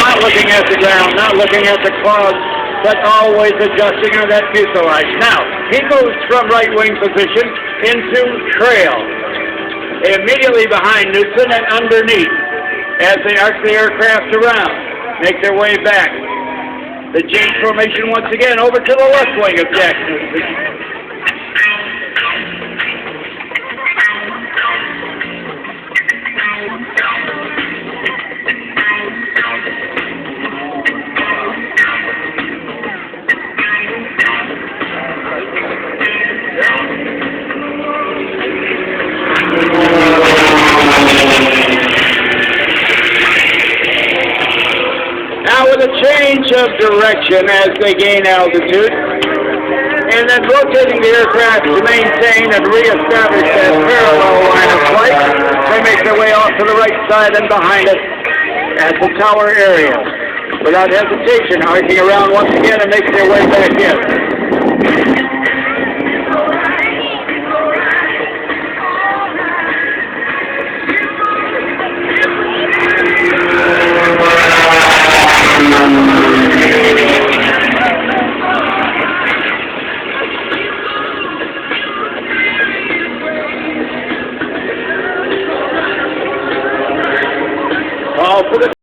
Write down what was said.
not looking at the ground, not looking at the clouds, but always adjusting on that fuselage. Now, he moves from right wing position into trail, immediately behind Knutson and underneath as they arc the aircraft around, make their way back. The change formation once again over to the left wing of Jack Knutson. Now with a change of direction as they gain altitude, and then rotating the aircraft to maintain and reestablish that parallel line of flight, they make their way off to the right side and behind it at the tower area. Without hesitation, arcing around once again and making their way back in. All for the